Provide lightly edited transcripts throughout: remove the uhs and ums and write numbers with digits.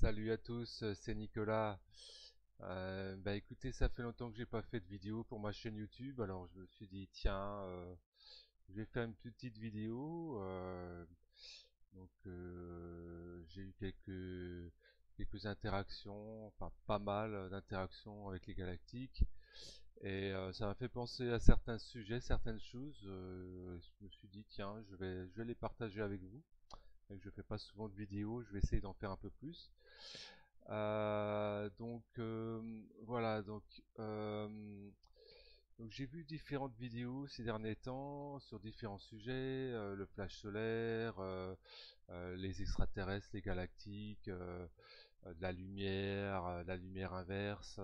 Salut à tous, c'est Nicolas. Bah écoutez, ça fait longtemps que j'ai pas fait de vidéo pour ma chaîne YouTube, alors je me suis dit tiens, je vais faire une petite vidéo. J'ai eu quelques interactions, enfin pas mal d'interactions avec les galactiques, et ça m'a fait penser à certains sujets, certaines choses. Je me suis dit tiens, je vais les partager avec vous. Et que je fais pas souvent de vidéos, je vais essayer d'en faire un peu plus. Voilà, donc j'ai vu différentes vidéos ces derniers temps sur différents sujets, le flash solaire, les extraterrestres, les galactiques, de la lumière inverse.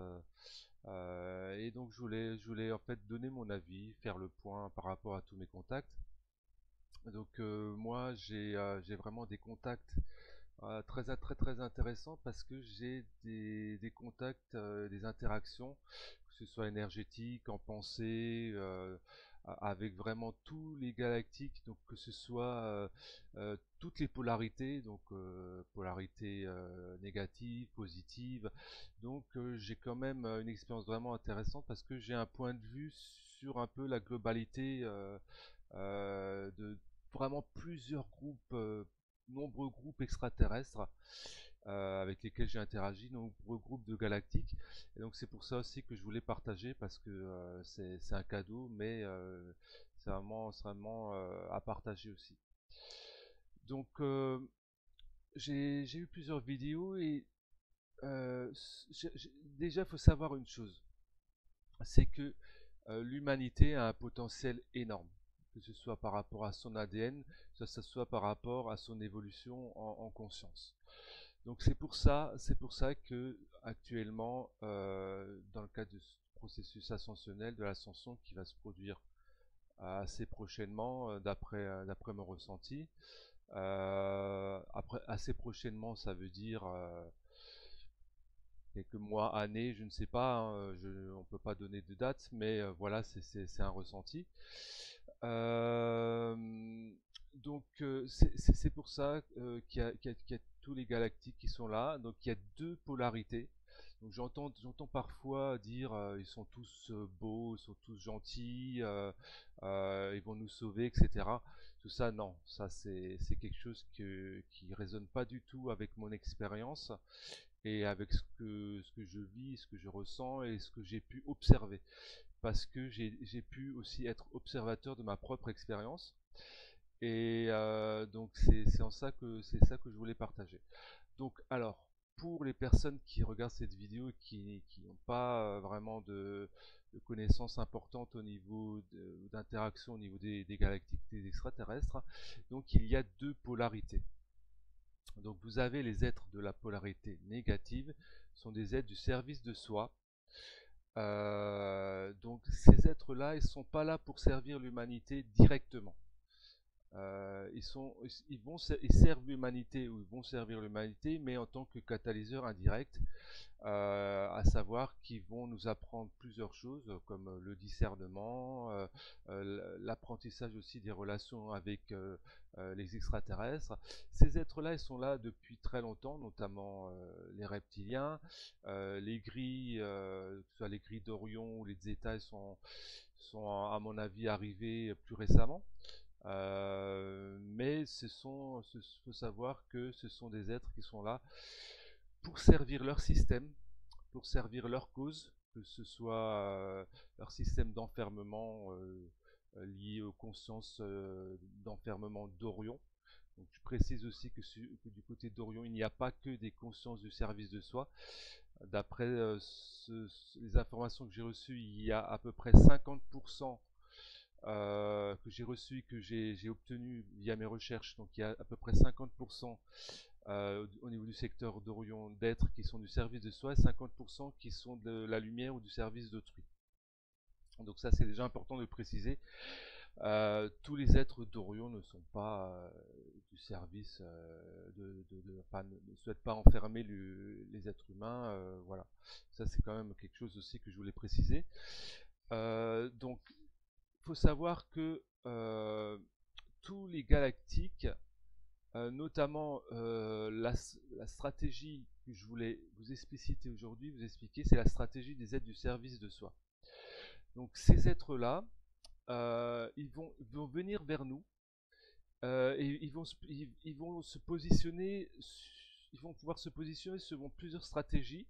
Et donc je voulais en fait donner mon avis, faire le point par rapport à tous mes contacts. Donc moi j'ai vraiment des contacts très intéressant parce que j'ai des contacts, des interactions, que ce soit énergétiques, en pensée, avec vraiment tous les galactiques, donc que ce soit toutes les polarités, donc polarité négative, positive. Donc j'ai quand même une expérience vraiment intéressante parce que j'ai un point de vue sur un peu la globalité de vraiment plusieurs groupes, nombreux groupes extraterrestres avec lesquels j'ai interagi, nombreux groupes de galactiques. Et donc c'est pour ça aussi que je voulais partager parce que c'est un cadeau, mais c'est vraiment à partager aussi. Donc j'ai eu plusieurs vidéos et euh, déjà il faut savoir une chose, c'est que l'humanité a un potentiel énorme, que ce soit par rapport à son ADN, que ce soit par rapport à son évolution en conscience. Donc c'est pour ça que actuellement, dans le cadre de ce processus ascensionnel, de l'ascension qui va se produire assez prochainement, d'après mon ressenti. Après, assez prochainement, ça veut dire quelques mois, années, je ne sais pas, hein, on ne peut pas donner de date, mais voilà, c'est un ressenti. Euh, c'est pour ça qu'il y a tous les galactiques qui sont là. Donc il y a deux polarités. Donc j'entends parfois dire ils sont tous beaux, ils sont tous gentils, ils vont nous sauver, etc. Tout ça, non, ça c'est quelque chose qui résonne pas du tout avec mon expérience et avec ce que je vis, ce que je ressens et ce que j'ai pu observer. Parce que j'ai pu aussi être observateur de ma propre expérience. Et donc c'est ça que je voulais partager. Donc alors, pour les personnes qui regardent cette vidéo et qui n'ont pas vraiment de connaissances importantes au niveau d'interaction au niveau des galactiques, des extraterrestres, donc il y a deux polarités. Donc vous avez les êtres de la polarité négative, sont des êtres du service de soi. Donc ces êtres-là, ils ne sont pas là pour servir l'humanité directement. Ils servent l'humanité ou ils vont servir l'humanité, mais en tant que catalyseur indirect, à savoir qu'ils vont nous apprendre plusieurs choses, comme le discernement, l'apprentissage aussi des relations avec les extraterrestres. Ces êtres-là, ils sont là depuis très longtemps, notamment les reptiliens, les gris, que ce soit les gris d'Orion ou les Zeta, sont à mon avis arrivés plus récemment. Mais faut savoir que ce sont des êtres qui sont là pour servir leur système, pour servir leur cause, que ce soit leur système d'enfermement lié aux consciences d'enfermement d'Orion. Donc, je précise aussi que du côté d'Orion, il n'y a pas que des consciences du service de soi. D'après les informations que j'ai reçues, il y a à peu près 50% que j'ai reçu, que j'ai obtenu via mes recherches. Donc il y a à peu près 50% au niveau du secteur d'Orion d'êtres qui sont du service de soi, 50% qui sont de la lumière ou du service d'autrui. Donc ça c'est déjà important de préciser. Tous les êtres d'Orion ne sont pas du service, enfin, ne souhaitent pas enfermer les êtres humains. Voilà, ça c'est quand même quelque chose aussi que je voulais préciser. Donc il faut savoir que tous les galactiques notamment la stratégie que je voulais vous expliciter aujourd'hui, vous expliquer, c'est la stratégie des êtres du service de soi. Donc ces êtres-là, ils vont venir vers nous et ils vont se positionner, ils vont pouvoir se positionner selon plusieurs stratégies.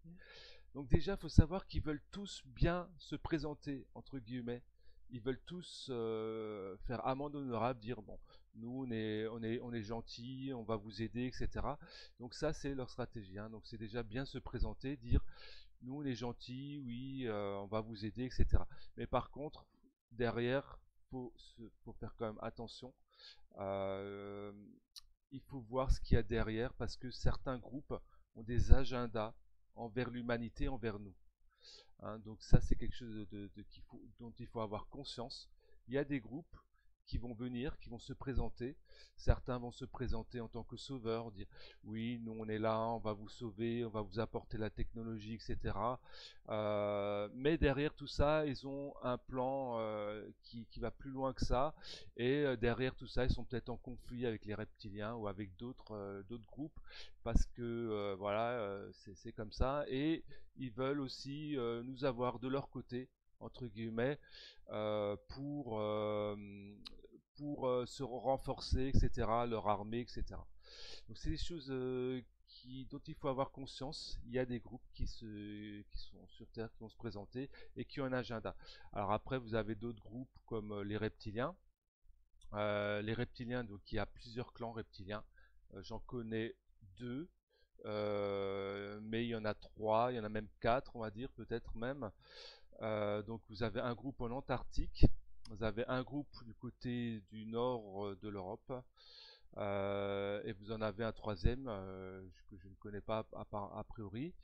Donc déjà, il faut savoir qu'ils veulent tous bien se présenter, entre guillemets. Ils veulent tous faire amende honorable, dire bon, nous on est gentils, on va vous aider, etc. Donc ça c'est leur stratégie, hein. Donc c'est déjà bien se présenter, dire nous on est gentils, oui, on va vous aider, etc. Mais par contre, derrière, faut faire quand même attention. Euh, il faut voir ce qu'il y a derrière parce que certains groupes ont des agendas envers l'humanité, envers nous, hein. Donc ça, c'est quelque chose dont il faut avoir conscience. Il y a des groupes qui vont venir, qui vont se présenter. Certains vont se présenter en tant que sauveurs, dire oui, nous on est là, on va vous sauver, on va vous apporter la technologie, etc. Mais derrière tout ça, ils ont un plan qui va plus loin que ça. Et derrière tout ça, ils sont peut-être en conflit avec les reptiliens ou avec d'autres groupes parce que voilà, c'est comme ça. Et ils veulent aussi nous avoir de leur côté, entre guillemets, pour se renforcer, etc., leur armée, etc. Donc c'est des choses dont il faut avoir conscience. Il y a des groupes qui sont sur Terre, qui vont se présenter et qui ont un agenda. Alors après, vous avez d'autres groupes comme les reptiliens. Les reptiliens, donc il y a plusieurs clans reptiliens. J'en connais deux. Mais il y en a trois, il y en a même quatre, on va dire, peut-être même. Donc vous avez un groupe en Antarctique, vous avez un groupe du côté du nord de l'Europe, et vous en avez un troisième que je ne connais pas a priori.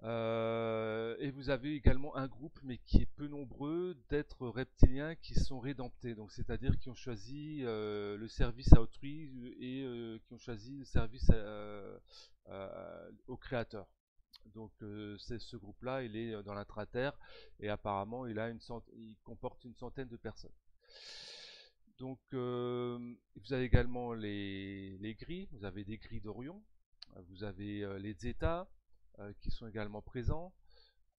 Et vous avez également un groupe, mais qui est peu nombreux, d'êtres reptiliens qui sont rédemptés, donc c'est-à-dire qui ont choisi le service à autrui et qui ont choisi le service au créateur. Donc c'est ce groupe-là, il est dans l'intraterre et apparemment il comporte une centaine de personnes. Donc vous avez également les gris, vous avez des gris d'Orion, vous avez les Zeta qui sont également présents.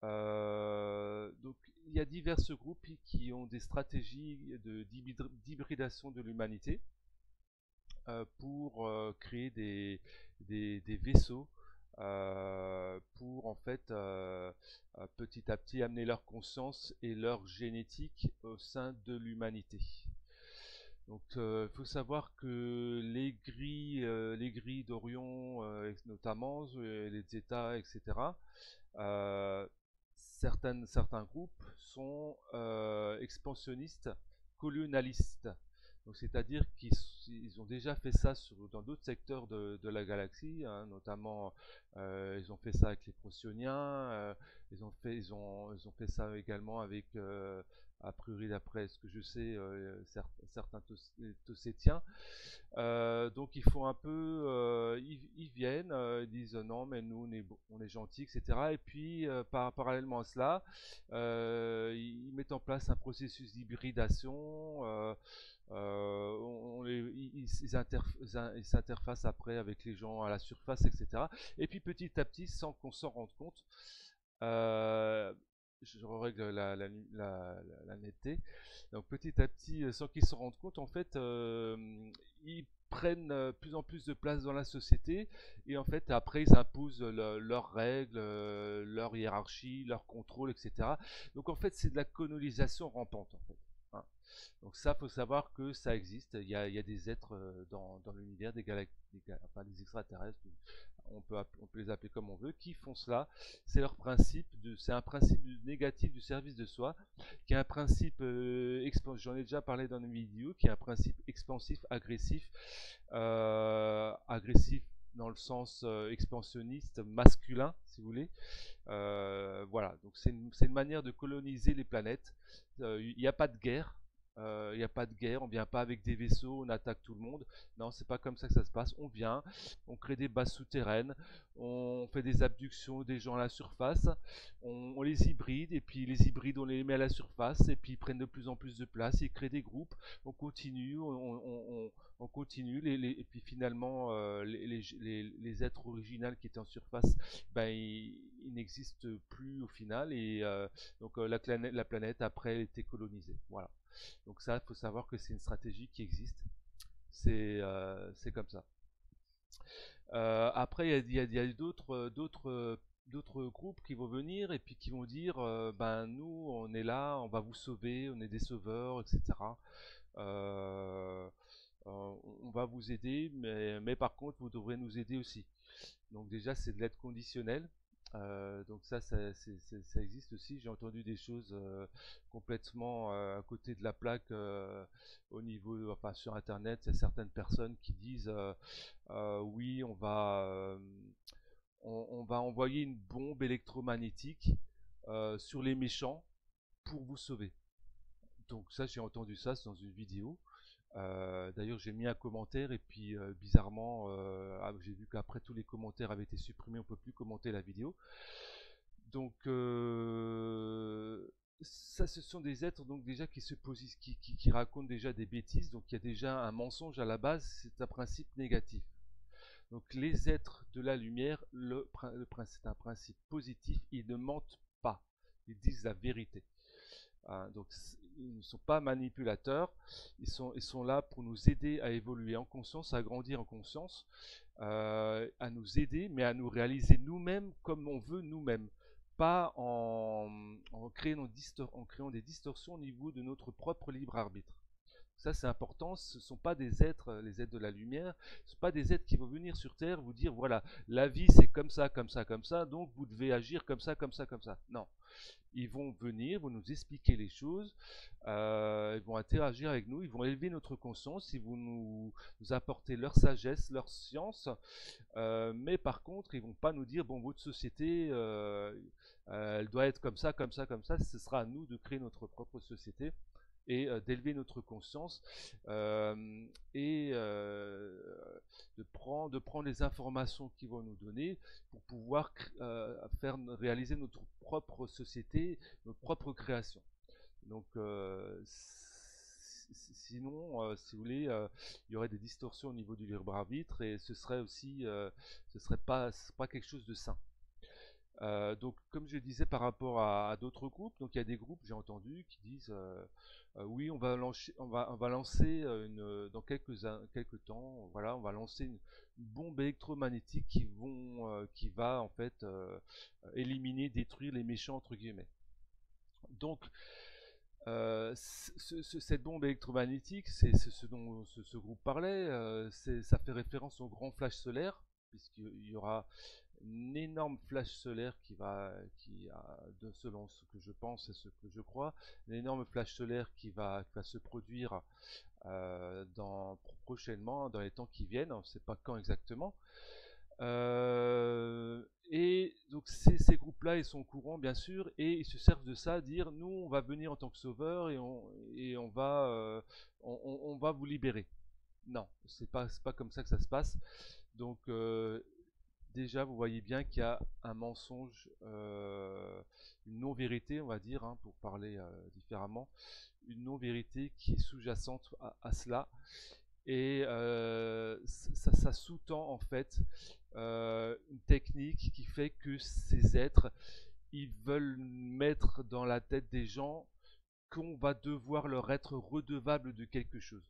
Donc il y a divers groupes qui ont des stratégies d'hybridation de l'humanité pour créer des vaisseaux pour en fait petit à petit amener leur conscience et leur génétique au sein de l'humanité. Donc il faut savoir que les grilles d'Orion notamment, les Zeta, etc., euh, certains groupes sont expansionnistes, colonialistes. Donc c'est-à-dire qu'ils ont déjà fait ça dans d'autres secteurs de la galaxie, hein, notamment ils ont fait ça avec les Procyon, ils ont fait ça également avec a priori d'après ce que je sais certains Tossétiens. Donc ils font un peu, ils viennent, ils disent non mais nous on est gentils, etc. Et puis parallèlement à cela, ils mettent en place un processus d'hybridation. Ils s'interfacent après avec les gens à la surface, etc. Et puis petit à petit, sans qu'on s'en rende compte, euh, je règle la netteté. Donc petit à petit, sans qu'ils s'en rendent compte, en fait, ils prennent plus en plus de place dans la société et en fait après ils imposent leurs règles, leur hiérarchie, leur contrôle, etc. Donc en fait c'est de la colonisation rampante en fait, hein. Donc ça, faut savoir que ça existe. Il y a des êtres dans l'univers, enfin des extraterrestres, on peut les appeler comme on veut, qui font cela. C'est leur principe, c'est un principe négatif du service de soi, qui est un principe, j'en ai déjà parlé dans une vidéo, qui est un principe expansif, agressif dans le sens expansionniste, masculin, si vous voulez. Voilà, donc c'est une manière de coloniser les planètes. Il n'y a pas de guerre. Il n'y a pas de guerre, on vient pas avec des vaisseaux, on attaque tout le monde. Non, c'est pas comme ça que ça se passe. On vient, on crée des bases souterraines, on fait des abductions des gens à la surface, on les hybride, et puis les hybrides, on les met à la surface, et puis ils prennent de plus en plus de place, ils créent des groupes, on continue, on continue, et puis finalement, les êtres originaux qui étaient en surface, ben, ils n'existent plus au final, et donc la planète après été colonisée. Voilà. Donc ça, il faut savoir que c'est une stratégie qui existe. C'est comme ça. Après, il y a d'autres groupes qui vont venir et puis qui vont dire, ben nous, on est là, on va vous sauver, on est des sauveurs, etc. Euh, on va vous aider, mais par contre, vous devrez nous aider aussi. Donc déjà, c'est de l'aide conditionnelle. Donc ça existe aussi. J'ai entendu des choses complètement à côté de la plaque au niveau, enfin sur Internet. Il y a certaines personnes qui disent oui, on va envoyer une bombe électromagnétique sur les méchants pour vous sauver. Donc ça, j'ai entendu ça dans une vidéo. D'ailleurs, j'ai mis un commentaire et puis bizarrement, j'ai vu qu'après tous les commentaires avaient été supprimés, on peut plus commenter la vidéo. Donc ça, ce sont des êtres donc déjà qui se posent, qui racontent déjà des bêtises. Donc il y a déjà un mensonge à la base, c'est un principe négatif. Donc les êtres de la lumière, c'est un principe positif, ils ne mentent pas, ils disent la vérité. Donc ils ne sont pas manipulateurs, ils sont là pour nous aider à évoluer en conscience, à grandir en conscience, à nous aider, mais à nous réaliser nous-mêmes comme on veut nous-mêmes, pas en créant des distorsions au niveau de notre propre libre arbitre. Ça, c'est important. Ce ne sont pas des êtres, les êtres de la lumière, ce ne sont pas des êtres qui vont venir sur Terre vous dire, voilà, la vie c'est comme ça, comme ça, comme ça, donc vous devez agir comme ça, comme ça, comme ça. Non. Ils vont venir, vont nous expliquer les choses, ils vont interagir avec nous, ils vont élever notre conscience, ils vont nous apporter leur sagesse, leur science, mais par contre, ils vont pas nous dire, bon, votre société, elle doit être comme ça, comme ça, comme ça. Ce sera à nous de créer notre propre société et d'élever notre conscience et de prendre les informations qu'ils vont nous donner pour pouvoir réaliser notre propre société, notre propre création. Donc sinon, si vous voulez, il y aurait des distorsions au niveau du libre arbitre et ce serait aussi, ce serait pas quelque chose de sain. Donc, comme je disais par rapport à d'autres groupes, donc il y a des groupes, j'ai entendu, qui disent oui, on va lancer dans quelques temps, voilà, on va lancer une bombe électromagnétique qui va en fait éliminer, détruire les méchants entre guillemets. Donc, cette bombe électromagnétique, c'est ce dont ce groupe parlait, ça fait référence au grand flash solaire, puisqu'il y aura une énorme flash solaire selon ce que je pense et ce que je crois, une énorme flash solaire qui va se produire prochainement, dans les temps qui viennent, on ne sait pas quand exactement. Et donc ces groupes-là, ils sont au courant bien sûr, et ils se servent de ça, à dire nous on va venir en tant que sauveur et on va vous libérer. Non, c'est pas comme ça que ça se passe. Donc déjà, vous voyez bien qu'il y a un mensonge, une non-vérité, on va dire, hein, pour parler différemment, une non-vérité qui est sous-jacente à cela. Et ça sous-tend en fait une technique qui fait que ces êtres, ils veulent mettre dans la tête des gens qu'on va devoir leur être redevable de quelque chose.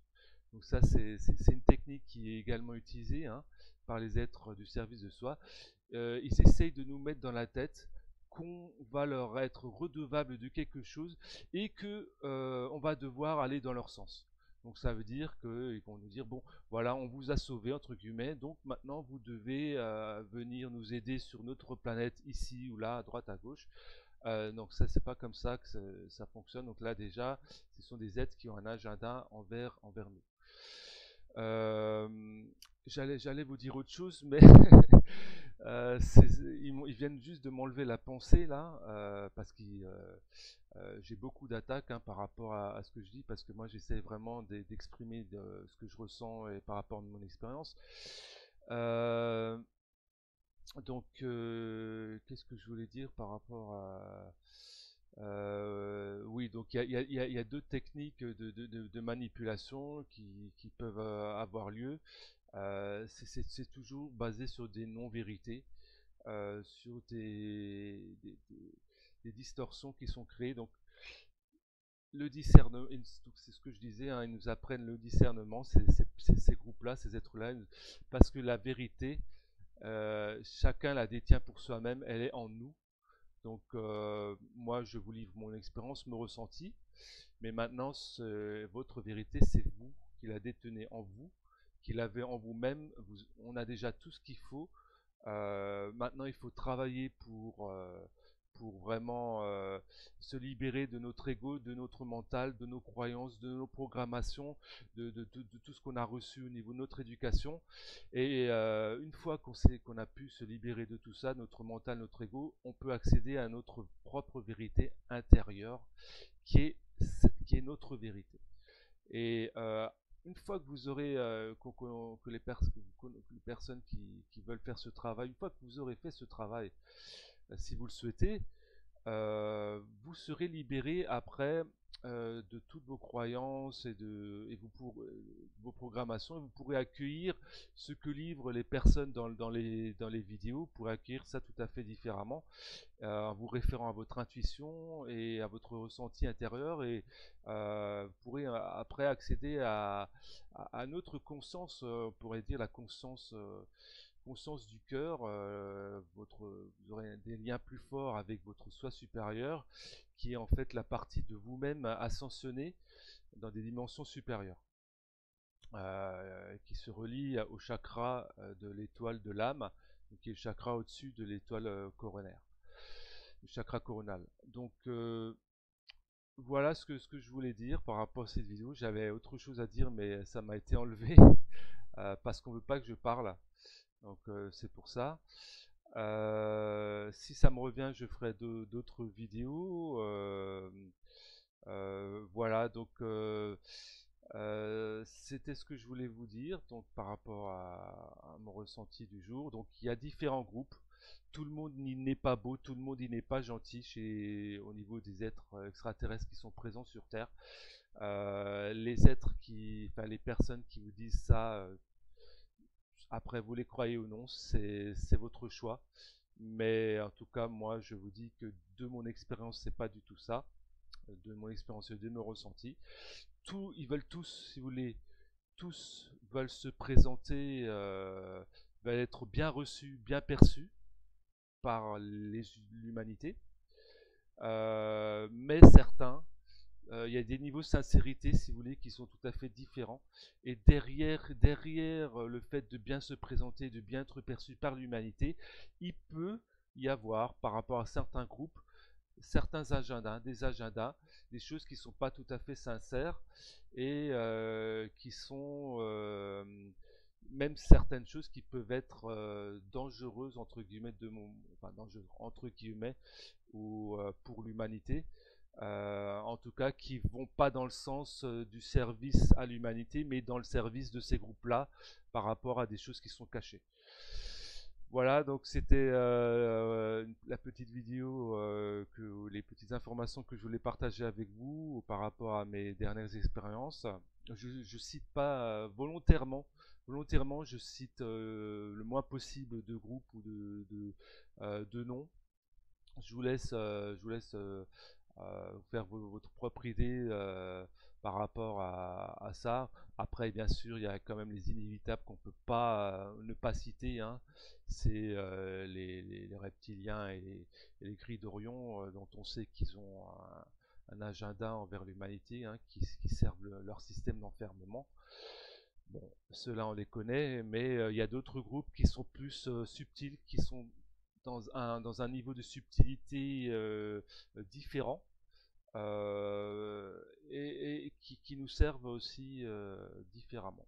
Donc ça, c'est une technique qui est également utilisée hein, par les êtres du service de soi. Ils essayent de nous mettre dans la tête qu'on va leur être redevable de quelque chose et que on va devoir aller dans leur sens. Donc ça veut dire qu'ils vont nous dire bon voilà on vous a sauvé entre guillemets donc maintenant vous devez venir nous aider sur notre planète ici ou là à droite à gauche. Donc ça c'est pas comme ça que ça fonctionne. Donc là déjà ce sont des êtres qui ont un agenda envers nous. J'allais vous dire autre chose, mais ils viennent juste de m'enlever la pensée là, parce que j'ai beaucoup d'attaques hein, par rapport à ce que je dis, parce que moi j'essaie vraiment d'exprimer ce que je ressens et par rapport à mon expérience. Donc, qu'est-ce que je voulais dire par rapport à... oui, donc il y a deux techniques de manipulation qui peuvent avoir lieu. C'est toujours basé sur des non-vérités, sur des distorsions qui sont créées. Donc, le discernement, c'est ce que je disais, hein, ils nous apprennent le discernement, ces groupes-là, ces êtres-là, parce que la vérité, chacun la détient pour soi-même, elle est en nous. Donc, moi, je vous livre mon expérience, mon ressenti, mais maintenant, votre vérité, c'est vous qui la détenez en vous, qui l'avez en vous-même. On a déjà tout ce qu'il faut. Maintenant, il faut travailler pour vraiment se libérer de notre ego, de notre mental, de nos croyances, de nos programmations, de tout ce qu'on a reçu au niveau de notre éducation. Et une fois qu'on a pu se libérer de tout ça, notre mental, notre ego, on peut accéder à notre propre vérité intérieure, qui est, qui est notre vérité. Et une fois que vous aurez, que les personnes qui veulent faire ce travail, une fois que vous aurez fait ce travail, si vous le souhaitez, vous serez libéré après de toutes vos croyances vos programmations. Et vous pourrez accueillir ce que livrent les personnes dans les vidéos, vous pourrez accueillir ça tout à fait différemment, en vous référant à votre intuition et à votre ressenti intérieur. Et vous pourrez après accéder à notre conscience, on pourrait dire la conscience du cœur. Vous aurez des liens plus forts avec votre soi supérieur, qui est en fait la partie de vous-même ascensionnée dans des dimensions supérieures, qui se relie au chakra de l'étoile de l'âme, qui est le chakra au-dessus de l'étoile coronaire, le chakra coronal. Donc, voilà ce que je voulais dire par rapport à cette vidéo. J'avais autre chose à dire, mais ça m'a été enlevé parce qu'on veut pas que je parle. Donc, c'est pour ça. Si ça me revient, je ferai d'autres vidéos. Voilà, donc c'était ce que je voulais vous dire donc par rapport à mon ressenti du jour. Donc il y a différents groupes. Tout le monde n'y n'est pas beau, tout le monde n'y n'est pas gentil au niveau des êtres extraterrestres qui sont présents sur Terre. Enfin les personnes qui vous disent ça, après vous les croyez ou non, c'est votre choix. Mais en tout cas, moi, je vous dis que de mon expérience, c'est pas du tout ça, de mon expérience et de mes ressentis. Ils veulent tous, si vous voulez, tous veulent se présenter, veulent être bien reçus, bien perçus par l'humanité. Mais certains, il y a des niveaux de sincérité, si vous voulez, qui sont tout à fait différents. Et derrière le fait de bien se présenter, de bien être perçu par l'humanité, il peut y avoir, par rapport à certains groupes, certains agendas, des choses qui ne sont pas tout à fait sincères et qui sont même certaines choses qui peuvent être dangereuses entre guillemets enfin dangereuses entre guillemets ou pour l'humanité. En tout cas, qui vont pas dans le sens du service à l'humanité, mais dans le service de ces groupes-là par rapport à des choses qui sont cachées. Voilà, donc c'était la petite vidéo, les petites informations que je voulais partager avec vous par rapport à mes dernières expériences. Je cite pas volontairement, je cite le moins possible de groupes ou de noms. Je vous laisse faire votre propre idée par rapport à ça. Après, bien sûr, il y a quand même les inévitables qu'on peut pas ne pas citer, hein. C'est les reptiliens et les gris d'Orion, dont on sait qu'ils ont un agenda envers l'humanité, hein, qui servent leur système d'enfermement. Bon, ceux-là on les connaît, mais il y a d'autres groupes qui sont plus subtils, qui sont dans un niveau de subtilité différent, et qui nous servent aussi différemment.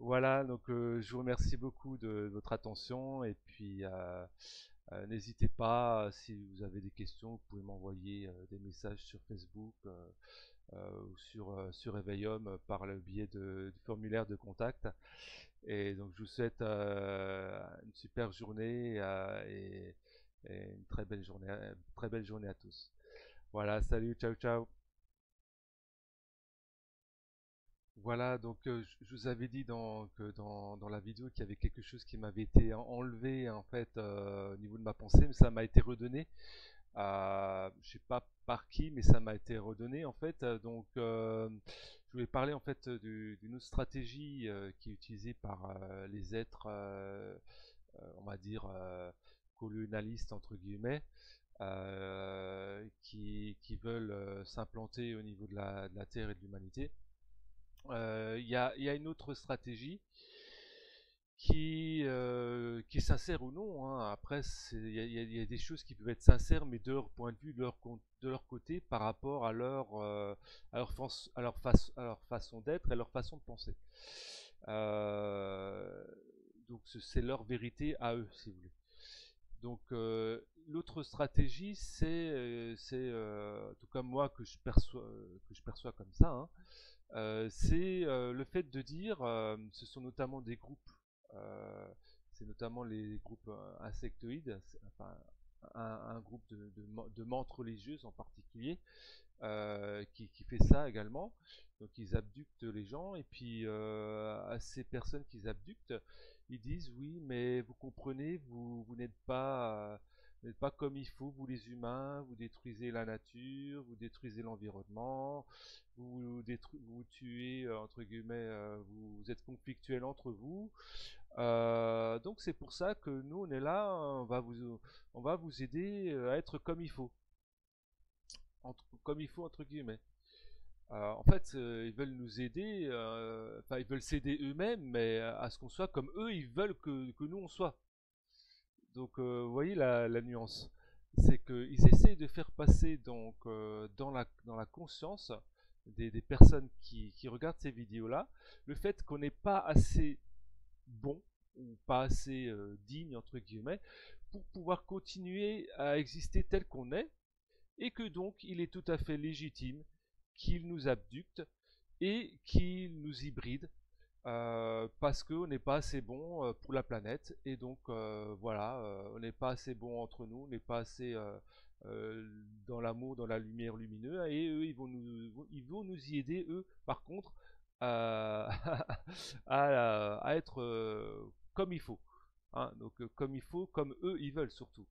Voilà, donc je vous remercie beaucoup de votre attention et puis n'hésitez pas, si vous avez des questions, vous pouvez m'envoyer des messages sur Facebook. sur Eveillum par le biais du formulaire de contact. Et donc je vous souhaite une super journée et une très belle journée à tous. Voilà, salut, ciao, ciao. Voilà, donc je vous avais dit que dans la vidéo qu'il y avait quelque chose qui m'avait été enlevé en fait au niveau de ma pensée, mais ça m'a été redonné. Je sais pas par qui, mais ça m'a été redonné en fait. Je voulais parler en fait d'une autre stratégie qui est utilisée par les êtres, on va dire colonialistes entre guillemets, qui veulent s'implanter au niveau de la Terre et de l'humanité. Il y a une autre stratégie qui est sincère ou non, hein. Après, il y a des choses qui peuvent être sincères, mais de leur point de vue, de leur côté, par rapport à leur façon d'être et leur façon de penser. Euh, donc, c'est leur vérité à eux, si vous voulez. Donc, l'autre stratégie, en tout cas moi que je perçois comme ça, hein, c'est le fait de dire, ce sont notamment des groupes, euh, c'est notamment les groupes insectoïdes, enfin un groupe de menthes religieuses en particulier, qui fait ça également. Donc ils abductent les gens et puis à ces personnes qu'ils abductent, ils disent oui, mais vous comprenez, vous n'êtes pas comme il faut, vous les humains, vous détruisez la nature, vous détruisez l'environnement, vous tuez entre guillemets, vous êtes conflictuels entre vous. Donc c'est pour ça que nous on est là, on va vous aider à être comme il faut, comme il faut entre guillemets. En fait, ils veulent nous aider, enfin ils veulent s'aider eux-mêmes, mais à ce qu'on soit comme eux, ils veulent que nous on soit. Donc vous voyez la nuance. C'est qu'ils essayent de faire passer donc dans la conscience des personnes qui regardent ces vidéos-là, le fait qu'on n'est pas assez bon ou pas assez digne entre guillemets pour pouvoir continuer à exister tel qu'on est, et que donc il est tout à fait légitime qu'il nous abducte et qu'il nous hybride parce qu'on n'est pas assez bon pour la planète, et donc voilà, on n'est pas assez bon entre nous, on n'est pas assez dans l'amour, dans la lumière lumineuse, et eux ils vont nous y aider, eux par contre, à, à être comme il faut, hein, donc comme il faut, comme eux ils veulent surtout.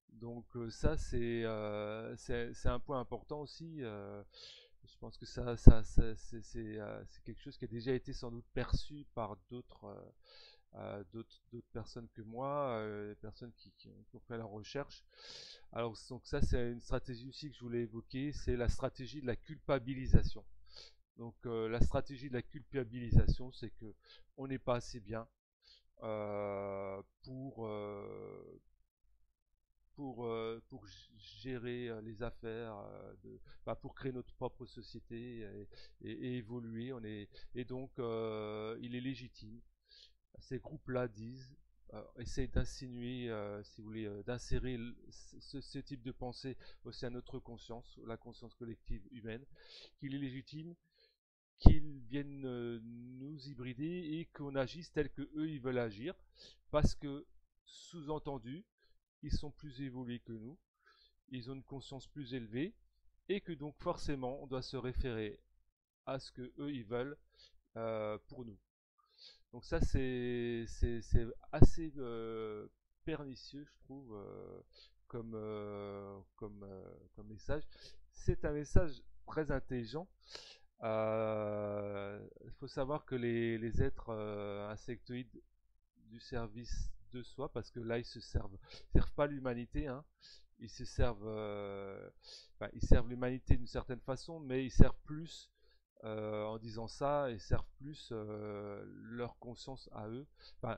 Donc ça c'est un point important aussi. Je pense que c'est quelque chose qui a déjà été sans doute perçu par d'autres personnes que moi, personnes qui ont fait la recherche. Alors donc ça c'est une stratégie aussi que je voulais évoquer, c'est la stratégie de la culpabilisation. Donc la stratégie de la culpabilisation, c'est que on n'est pas assez bien euh, pour euh, pour gérer les affaires, bah, pour créer notre propre société et évoluer. Et donc, il est légitime. Ces groupes-là disent, essayent d'insinuer, si vous voulez, d'insérer ce type de pensée aussi à notre conscience, la conscience collective humaine, qu'il est légitime qu'ils viennent nous hybrider et qu'on agisse tel que eux ils veulent agir, parce que sous-entendu, ils sont plus évolués que nous, ils ont une conscience plus élevée, et que donc forcément on doit se référer à ce que eux ils veulent pour nous. Donc ça c'est assez pernicieux, je trouve, comme message. C'est un message très intelligent. Il faut savoir que les êtres insectoïdes du service de soi, parce que là servent pas l'humanité, hein. Ils se servent, enfin, ils servent l'humanité d'une certaine façon, mais ils servent plus, en disant ça, ils servent plus leur conscience à eux. Enfin,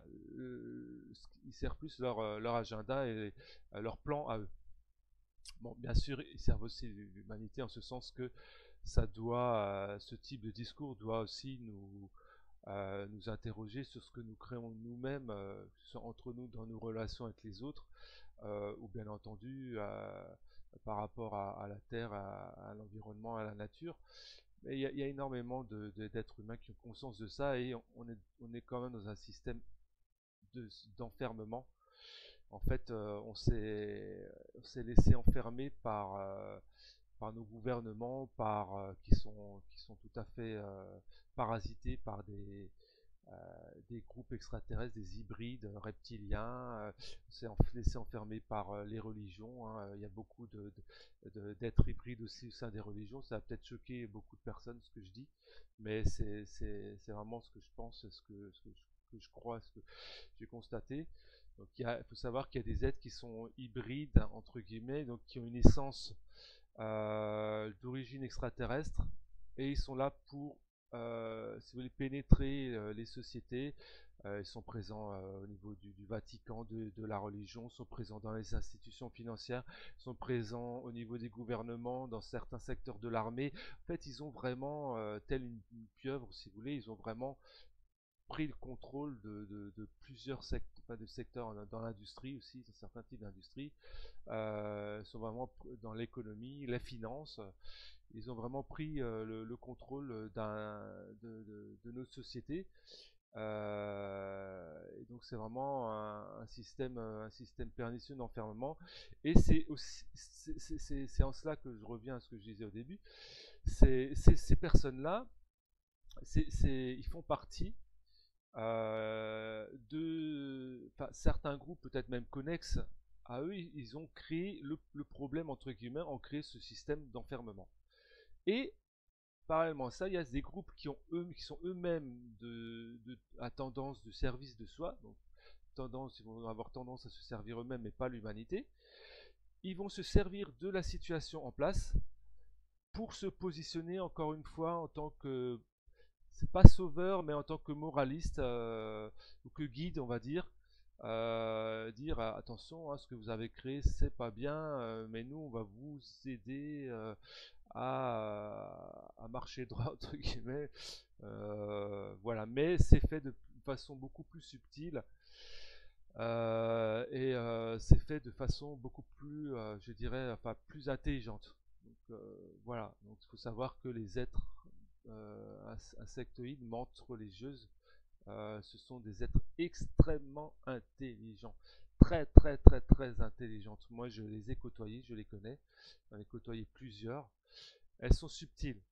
ils servent plus leur agenda et leur plan à eux. Bon, bien sûr, ils servent aussi l'humanité en ce sens que ce type de discours doit aussi nous interroger sur ce que nous créons nous-mêmes, que ce soit entre nous, dans nos relations avec les autres, ou bien entendu par rapport à la Terre, à l'environnement, à la nature. Mais il y a énormément d'êtres humains qui ont conscience de ça et on est quand même dans un système d'enfermement. En fait, on s'est laissé enfermer par nos gouvernements, qui sont tout à fait parasités par des groupes extraterrestres, des hybrides reptiliens. C'est laissé enfermer par les religions. Hein. Il y a beaucoup d'êtres hybrides aussi au sein des religions. Ça va peut-être choquer beaucoup de personnes ce que je dis, mais c'est vraiment ce que je pense, que je crois, ce que j'ai constaté. Donc il faut savoir qu'il y a des êtres qui sont hybrides, entre guillemets, donc qui ont une essence d'origine extraterrestre, et ils sont là pour, si vous voulez, pénétrer les sociétés. Ils sont présents au niveau du Vatican, de la religion, sont présents dans les institutions financières, sont présents au niveau des gouvernements, dans certains secteurs de l'armée. En fait, ils ont vraiment, telle une pieuvre, si vous voulez, ils ont vraiment pris le contrôle de plusieurs secteurs, pas de secteurs dans l'industrie aussi, dans certains types d'industries. Sont vraiment dans l'économie, la finance. Ils ont vraiment pris le contrôle de notre société. Et donc c'est vraiment un système pernicieux d'enfermement. Et c'est en cela que je reviens à ce que je disais au début. Ces personnes-là, ils font partie certains groupes peut-être même connexes à eux, ils ont créé le problème entre guillemets, ont créé ce système d'enfermement. Et parallèlement à ça, il y a des groupes qui sont eux-mêmes à tendance de service de soi, donc ils vont avoir tendance à se servir eux-mêmes et pas l'humanité. Ils vont se servir de la situation en place pour se positionner encore une fois en tant que, c'est pas sauveur, mais en tant que moraliste ou que guide, on va dire, dire attention, hein, ce que vous avez créé, c'est pas bien, mais nous, on va vous aider à marcher droit entre guillemets. Voilà, mais c'est fait de façon beaucoup plus subtile. C'est fait de façon beaucoup plus, je dirais, enfin plus intelligente. Donc voilà, donc il faut savoir que les êtres insectoïdes, menthes religieuses, ce sont des êtres extrêmement intelligents, très très très très intelligentes. Moi je les ai côtoyées, je les connais, j'en ai côtoyé plusieurs. Elles sont subtiles,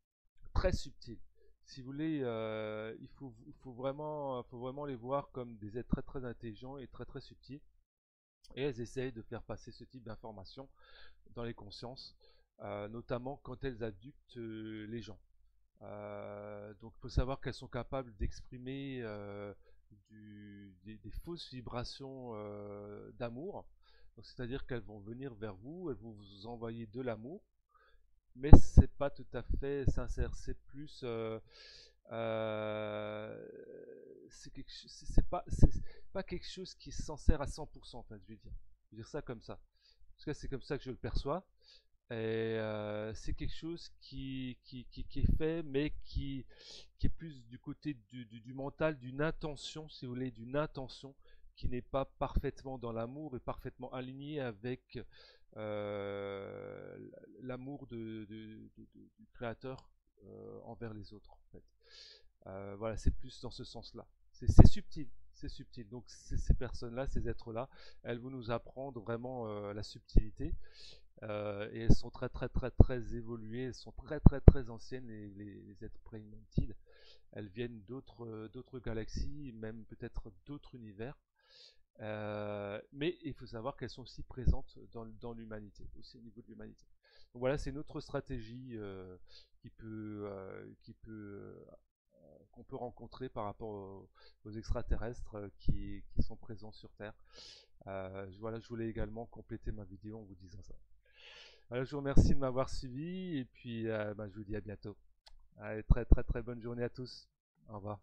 très subtiles. Si vous voulez, faut vraiment les voir comme des êtres très très intelligents et très très subtils. Et elles essayent de faire passer ce type d'informations dans les consciences, notamment quand elles adductent les gens. Donc il faut savoir qu'elles sont capables d'exprimer des fausses vibrations d'amour. C'est-à-dire qu'elles vont venir vers vous, elles vont vous envoyer de l'amour, mais c'est pas tout à fait sincère. C'est plus, euh, c'est pas quelque chose qui est sincère à 100%. En fait, je vais dire ça comme ça. En tout cas, c'est comme ça que je le perçois. Et c'est quelque chose qui est fait, mais qui est plus du côté du mental, d'une intention, si vous voulez, d'une intention qui n'est pas parfaitement dans l'amour et parfaitement alignée avec euh, l'amour du créateur envers les autres, en fait. Voilà, c'est plus dans ce sens-là. C'est subtil, c'est subtil. Donc ces personnes-là, ces êtres-là, elles vont nous apprendre vraiment la subtilité. Et elles sont très très très très évoluées, elles sont très très très anciennes, les êtres Praymentid. Elles viennent d'autres galaxies, même peut-être d'autres univers. Mais il faut savoir qu'elles sont aussi présentes dans l'humanité, aussi au niveau de l'humanité. Donc voilà, c'est une autre stratégie qu'on peut rencontrer par rapport aux extraterrestres qui sont présents sur Terre. Voilà, je voulais également compléter ma vidéo en vous disant ça. Alors, je vous remercie de m'avoir suivi et puis je vous dis à bientôt. Allez, très très très bonne journée à tous. Au revoir.